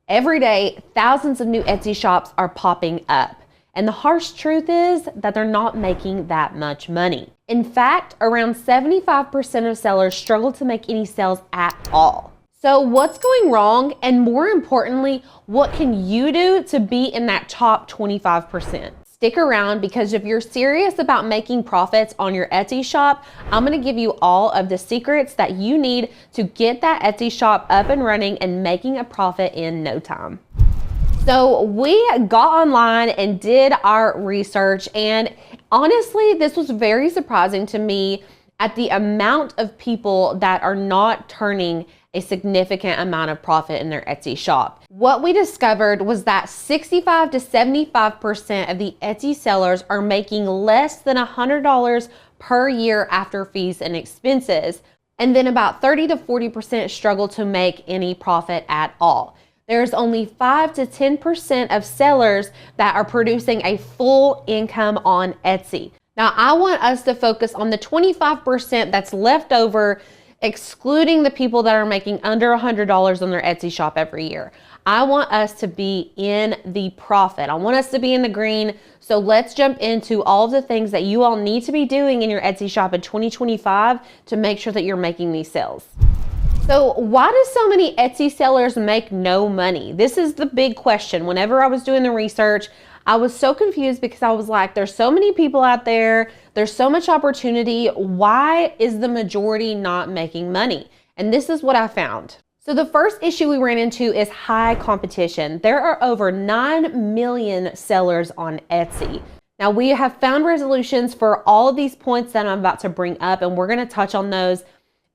Every day, thousands of new Etsy shops are popping up. And the harsh truth is that they're not making that much money. In fact, around 75% of sellers struggle to make any sales at all. So what's going wrong? And more importantly, what can you do to be in that top 25%? Stick around, because if you're serious about making profits on your Etsy shop, I'm gonna give you all of the secrets that you need to get that Etsy shop up and running and making a profit in no time. So we got online and did our research, and honestly, this was very surprising to me at the amount of people that are not turning a significant amount of profit in their Etsy shop. What we discovered was that 65 to 75% of the Etsy sellers are making less than $100 per year after fees and expenses. And then about 30 to 40% struggle to make any profit at all. There's only 5 to 10% of sellers that are producing a full income on Etsy. Now, I want us to focus on the 25% that's left over, excluding the people that are making under $100 on their Etsy shop every year. I want us to be in the profit. I want us to be in the green. So let's jump into all of the things that you all need to be doing in your Etsy shop in 2025 to make sure that you're making these sales. So why do so many Etsy sellers make no money? This is the big question. Whenever I was doing the research, I was so confused because I was like, there's so many people out there. There's so much opportunity. Why is the majority not making money? And this is what I found. So the first issue we ran into is high competition. There are over 9 million sellers on Etsy. Now, we have found resolutions for all of these points that I'm about to bring up, and we're going to touch on those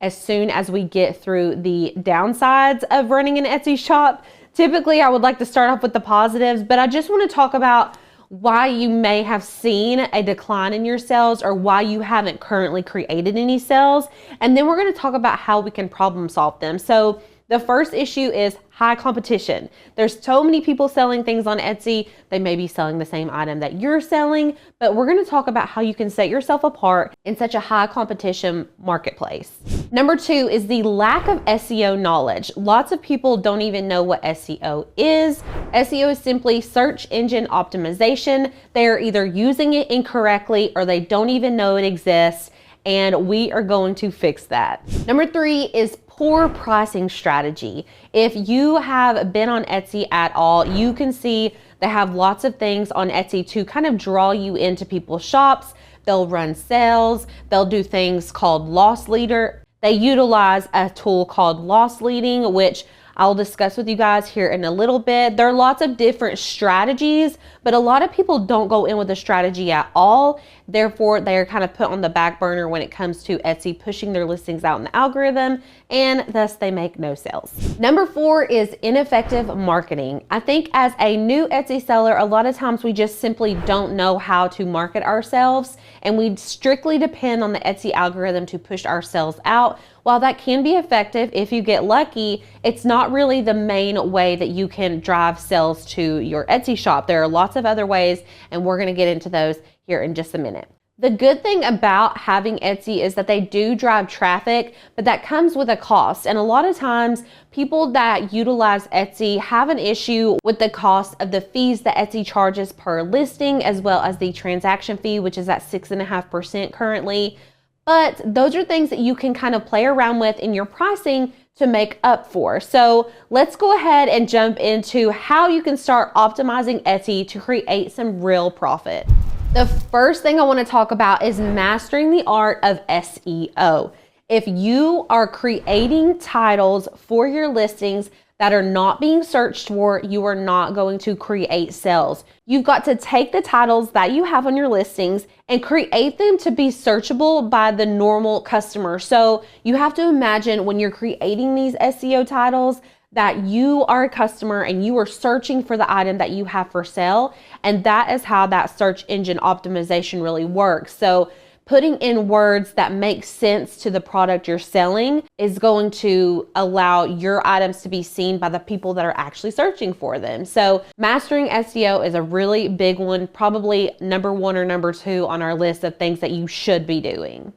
as soon as we get through the downsides of running an Etsy shop. Typically, I would like to start off with the positives, but I just want to talk about why you may have seen a decline in your sales or why you haven't currently created any sales. And then we're going to talk about how we can problem solve them. So the first issue is high competition. There's so many people selling things on Etsy. They may be selling the same item that you're selling, but we're going to talk about how you can set yourself apart in such a high competition marketplace. Number 2 is the lack of SEO knowledge. Lots of people don't even know what SEO is. SEO is simply search engine optimization. They are either using it incorrectly or they don't even know it exists, and we are going to fix that. Number 3 is poor pricing strategy. If you have been on Etsy at all, you can see they have lots of things on Etsy to kind of draw you into people's shops. They'll run sales. They'll do things called loss leader. They utilize a tool called loss leading, which I'll discuss with you guys here in a little bit. There are lots of different strategies, but a lot of people don't go in with a strategy at all. Therefore, they are kind of put on the back burner when it comes to Etsy pushing their listings out in the algorithm, and thus they make no sales. Number 4 is ineffective marketing. I think as a new Etsy seller, a lot of times we just simply don't know how to market ourselves, and we strictly depend on the Etsy algorithm to push our sales out. While that can be effective if you get lucky, it's not really the main way that you can drive sales to your Etsy shop. There are lots of other ways, and we're gonna get into those here in just a minute. The good thing about having Etsy is that they do drive traffic, but that comes with a cost. And a lot of times people that utilize Etsy have an issue with the cost of the fees that Etsy charges per listing, as well as the transaction fee, which is at 6.5% currently. But those are things that you can kind of play around with in your pricing to make up for. So let's go ahead and jump into how you can start optimizing Etsy to create some real profit. The first thing I want to talk about is mastering the art of SEO. If you are creating titles for your listings that are not being searched for, you are not going to create sales. You've got to take the titles that you have on your listings and create them to be searchable by the normal customer. So you have to imagine when you're creating these SEO titles that you are a customer and you are searching for the item that you have for sale. And that is how that search engine optimization really works. So putting in words that make sense to the product you're selling is going to allow your items to be seen by the people that are actually searching for them. So mastering SEO is a really big one, probably number 1 or number 2 on our list of things that you should be doing.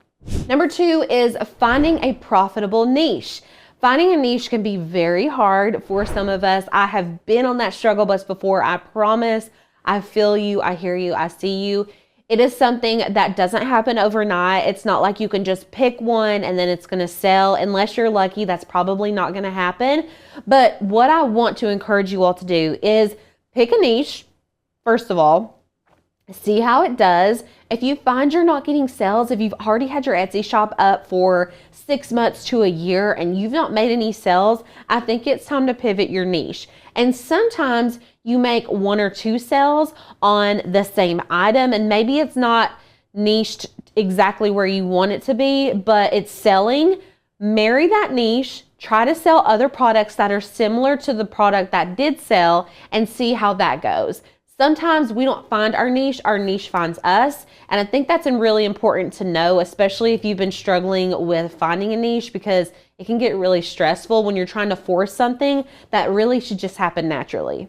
Number 2 is finding a profitable niche. Finding a niche can be very hard for some of us. I have been on that struggle bus before. I promise. I feel you. I hear you. I see you. It is something that doesn't happen overnight. It's not like you can just pick one and then it's going to sell. Unless you're lucky, that's probably not going to happen. But what I want to encourage you all to do is pick a niche, first of all. See how it does. If you find you're not getting sales, if you've already had your Etsy shop up for 6 months to a year and you've not made any sales, I think it's time to pivot your niche. And sometimes you make 1 or 2 sales on the same item, and maybe it's not niched exactly where you want it to be, but it's selling. Marry that niche, try to sell other products that are similar to the product that did sell, and see how that goes. Sometimes we don't find our niche finds us. And I think that's really important to know, especially if you've been struggling with finding a niche, because it can get really stressful when you're trying to force something that really should just happen naturally.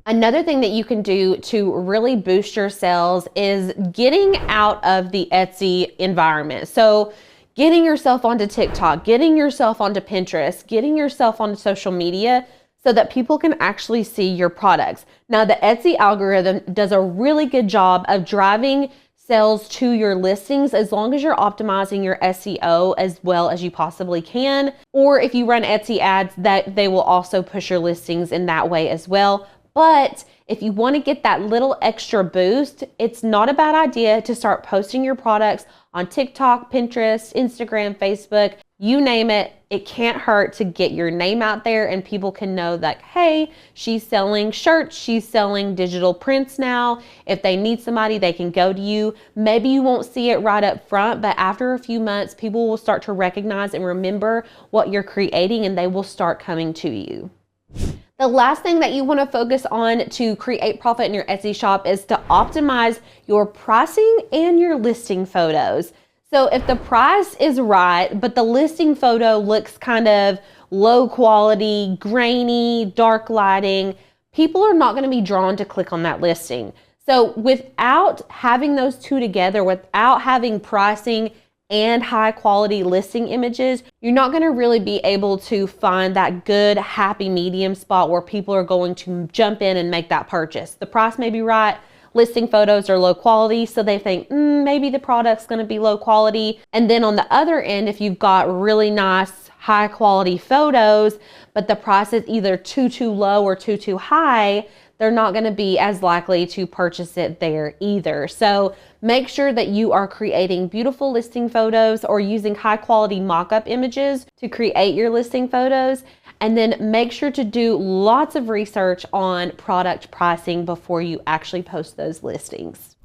Another thing that you can do to really boost your sales is getting out of the Etsy environment. So getting yourself onto TikTok, getting yourself onto Pinterest, getting yourself onto social media, so that people can actually see your products. Now, the Etsy algorithm does a really good job of driving sales to your listings as long as you're optimizing your SEO as well as you possibly can. Or if you run Etsy ads, that they will also push your listings in that way as well. But if you want to get that little extra boost, it's not a bad idea to start posting your products on TikTok, Pinterest, Instagram, Facebook, you name it. It can't hurt to get your name out there and people can know that, hey, she's selling shirts, she's selling digital prints now. If they need somebody, they can go to you. Maybe you won't see it right up front, but after a few months, people will start to recognize and remember what you're creating and they will start coming to you. The last thing that you want to focus on to create profit in your Etsy shop is to optimize your pricing and your listing photos. So if the price is right, but the listing photo looks kind of low quality, grainy, dark lighting, people are not going to be drawn to click on that listing. So without having those two together, without having pricing and high quality listing images, you're not going to really be able to find that good happy medium spot where people are going to jump in and make that purchase. The price may be right, listing photos are low quality, so they think maybe the product's going to be low quality. And then on the other end, if you've got really nice high quality photos but the price is either too low or too high, they're not going to be as likely to purchase it there either. So make sure that you are creating beautiful listing photos or using high quality mock-up images to create your listing photos. And then make sure to do lots of research on product pricing before you actually post those listings.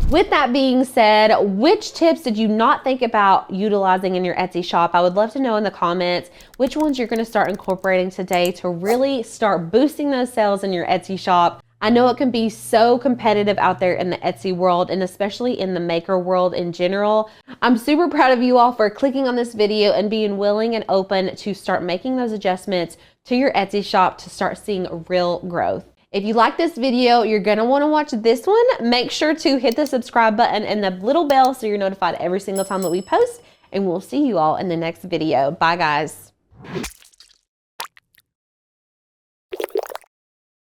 With that being said, which tips did you not think about utilizing in your Etsy shop? I would love to know in the comments which ones you're going to start incorporating today to really start boosting those sales in your Etsy shop. I know it can be so competitive out there in the Etsy world and especially in the maker world in general. I'm super proud of you all for clicking on this video and being willing and open to start making those adjustments to your Etsy shop to start seeing real growth. If you like this video, you're going to want to watch this one. Make sure to hit the subscribe button and the little bell so you're notified every single time that we post. And we'll see you all in the next video. Bye, guys.